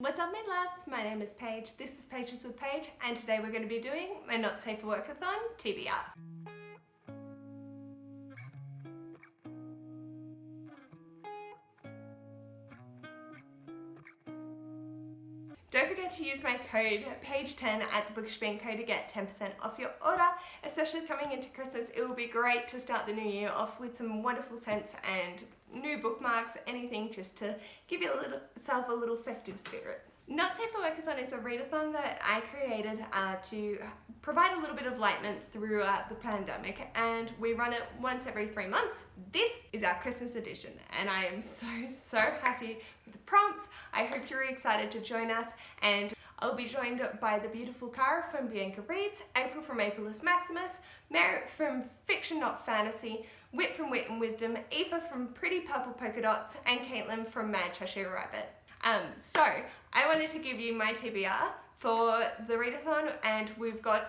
What's up, my loves? My name is Paige, this is Pages with Paige, and today we're going to be doing my Not Safe for Workathon TBR. Don't forget to use my code PAGE10 at the Bookish Bingo to get 10% off your order. Especially coming into Christmas, it will be great to start the new year off with some wonderful scents and new bookmarks, anything just to give yourself a little festive spirit. Not Safe for Workathon is a readathon that I created to provide a little bit of enlightenment throughout the pandemic, and we run it once every 3 months. This is our Christmas edition, and I am so happy with the prompts. I hope you're excited to join us, and I'll be joined by the beautiful Cara from Biancareads, April from Aprilius Maximus, Merritt from Fiction Not Fantasy, Whit from Wit and Wisdom, Aoife from Pretty Purple Polka Dots, and Caitlyn from Mad Cheshire Rabbit. So I wanted to give you my TBR for the readathon, and we've got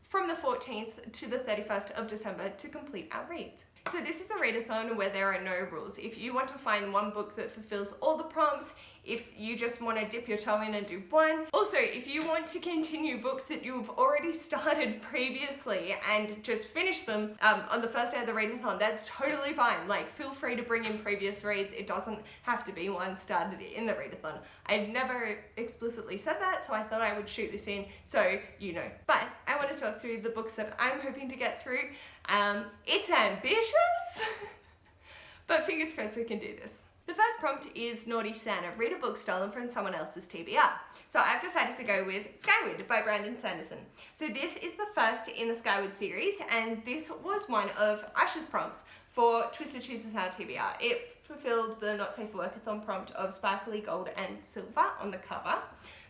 from the 14th to the 31st of December to complete our reads. So this is a readathon where there are no rules. If you want to find one book that fulfills all the prompts, if you just want to dip your toe in and do one. Also, if you want to continue books that you've already started previously and just finish them on the first day of the readathon, that's totally fine. Like, feel free to bring in previous reads. It doesn't have to be one started in the readathon. I never explicitly said that, so I thought I would shoot this in so you know. But I want to talk through the books that I'm hoping to get through. It's ambitious, but fingers crossed we can do this. The first prompt is Naughty Santa, read a book stolen from someone else's TBR. So I've decided to go with Skyward by Brandon Sanderson. So this is the first in the Skyward series, and this was one of Ash's prompts for Twisted Chooses Our TBR. It fulfilled the Not Safe for Workathon prompt of sparkly gold and silver on the cover.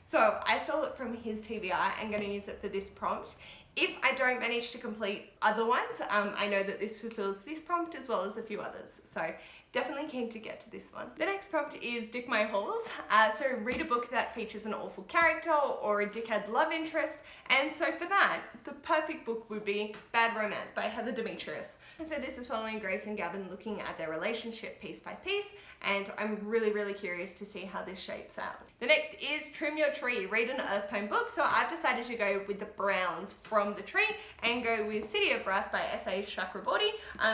So I stole it from his TBR and going to use it for this prompt. If I don't manage to complete other ones, I know that this fulfills this prompt as well as a few others. So definitely keen to get to this one. The next prompt is Dick My Halls. So read a book that features an awful character or a dickhead love interest. And so for that, the perfect book would be Bad Romance by Heather Demetrius. So this is following Grace and Gavin looking at their relationship piece by piece, and I'm really curious to see how this shapes out. The next is Trim Your Tree, read an earth tone book. So I've decided to go with the browns from the tree and go with City of Brass by S.A. Chakraborty.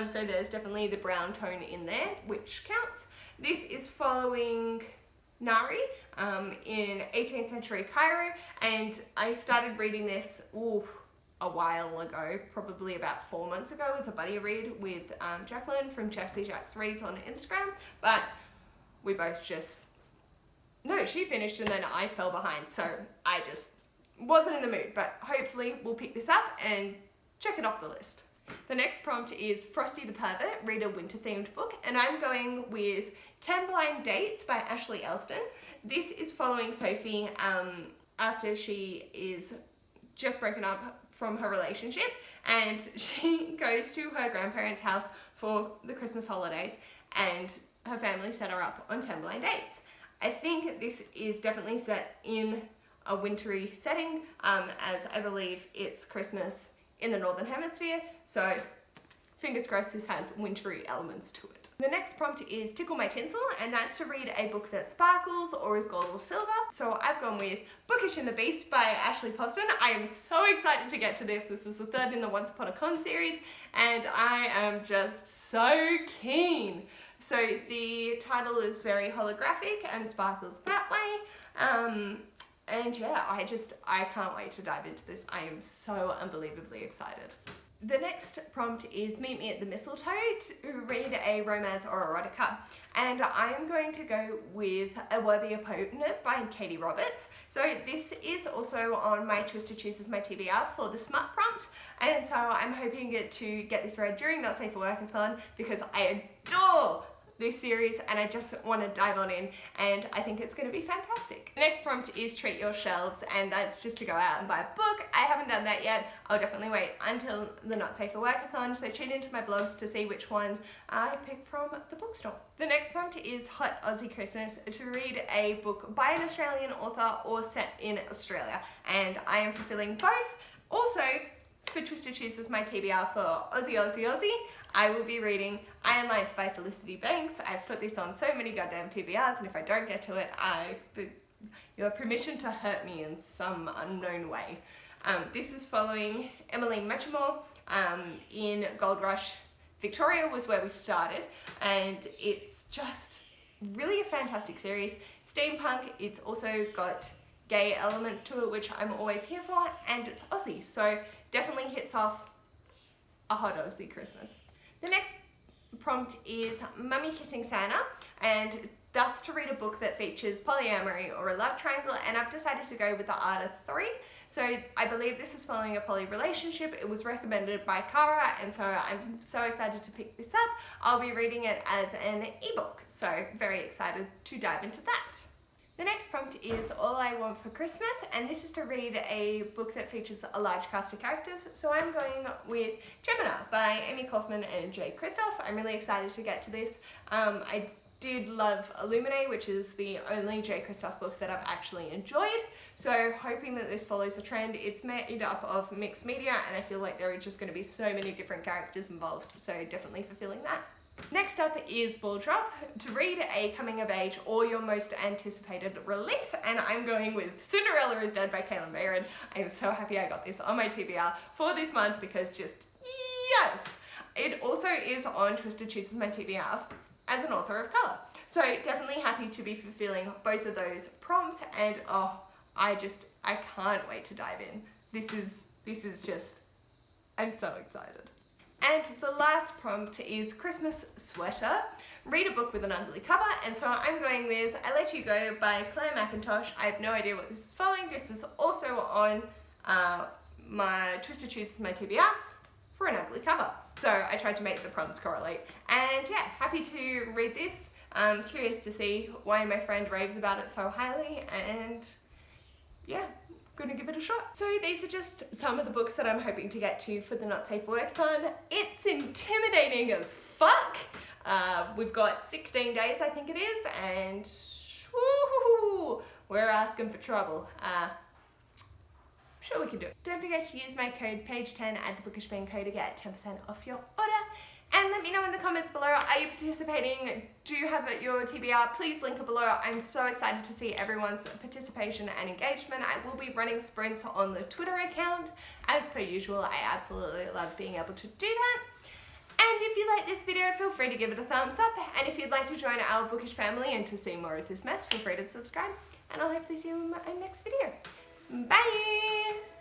So there's definitely the brown tone in there, which counts. This is following Nari in 18th century Cairo, and I started reading this a while ago, probably about 4 months ago, as a buddy read with Jacqueline from Jaxie Jax Reads on Instagram, but we both she finished and then I fell behind, so I just wasn't in the mood, but hopefully we'll pick this up and check it off the list. The next prompt is Frosty the Pervert, read a winter-themed book, and I'm going with 10 Blind Dates by Ashley Elston. This is following Sophie after she is just broken up from her relationship, and she goes to her grandparents' house for the Christmas holidays, and her family set her up on 10 blind dates. I think this is definitely set in a wintry setting, as I believe it's Christmas in the Northern Hemisphere, so fingers crossed this has wintry elements to it. The next prompt is Tickle My Tinsel, and that's to read a book that sparkles or is gold or silver. So I've gone with Bookish and the Beast by Ashley Poston. I am so excited to get to this. This is the third in the Once Upon a Con series, and I am just so keen. So the title is very holographic and sparkles that way. And yeah, I can't wait to dive into this. I am so unbelievably excited. The next prompt is Meet Me at the Mistletoe to read a romance or erotica. And I am going to go with A Worthy Opponent by Katie Roberts. So this is also on my Twisted Chooses My TBR for the smut prompt. And so I'm hoping to get this read during Not Safe for Workathon because I adore this series and I just want to dive on in, and I think it's going to be fantastic. The next prompt is Treat Your Shelves, and that's just to go out and buy a book. I haven't done that yet. I'll definitely wait until the Not Safe for Workathon, so tune into my blogs to see which one I pick from the bookstore. The next prompt is Hot Aussie Christmas, to read a book by an Australian author or set in Australia, and I am fulfilling both. Also, for Twisted Chooses My TBR for Aussie, I will be reading Iron Lights by Felicity Banks. I've put this on so many goddamn TBRs, and if I don't get to it, your permission to hurt me in some unknown way. This is following Emily Mechimore in Gold Rush. Victoria was where we started, and it's just really a fantastic series. Steampunk, it's also got gay elements to it, which I'm always here for, and it's Aussie, so definitely hits off a hot Aussie Christmas. The next prompt is Mummy Kissing Santa, and that's to read a book that features polyamory or a love triangle, and I've decided to go with the art of 3. So I believe this is following a poly relationship. It was recommended by Cara, and so I'm so excited to pick this up. I'll be reading it as an ebook, so very excited to dive into that. The next prompt is All I Want for Christmas, and this is to read a book that features a large cast of characters. So I'm going with Gemini by Amy Kaufman and Jay Kristoff. I'm really excited to get to this. I did love Illuminae, which is the only Jay Kristoff book that I've actually enjoyed. So hoping that this follows the trend. It's made up of mixed media, and I feel like there are just going to be so many different characters involved. So definitely fulfilling that. Next up is Ball Drop, to read a coming of age or your most anticipated release, and I'm going with Cinderella is Dead by Caitlyn Merritt. I am so happy I got this on my TBR for this month because just yes! It also is on Twisted Chooses My TBR as an author of colour. So definitely happy to be fulfilling both of those prompts, and oh, I can't wait to dive in. This is just, I'm so excited. And the last prompt is Christmas Sweater. Read a book with an ugly cover, and so I'm going with I Let You Go by Claire McIntosh. I have no idea what this is following. This is also on my Twisted Chooses My TBR for an ugly cover. So I tried to make the prompts correlate. And yeah, happy to read this. I'm curious to see why my friend raves about it so highly, and yeah, gonna give it a shot. So these are just some of the books that I'm hoping to get to for the Not Safe Workathon. It's intimidating as fuck. We've got 16 days, I think it is, and woo-hoo-hoo, we're asking for trouble. Sure we can do it. Don't forget to use my code PAGE10 at the Bookish Bean Co to get 10% off your order. And let me know in the comments below, are you participating? Do you have your TBR? Please link it below. I'm so excited to see everyone's participation and engagement. I will be running sprints on the Twitter account. As per usual, I absolutely love being able to do that. And if you like this video, feel free to give it a thumbs up. And if you'd like to join our bookish family and to see more of this mess, feel free to subscribe. And I'll hopefully see you in my next video. Bye!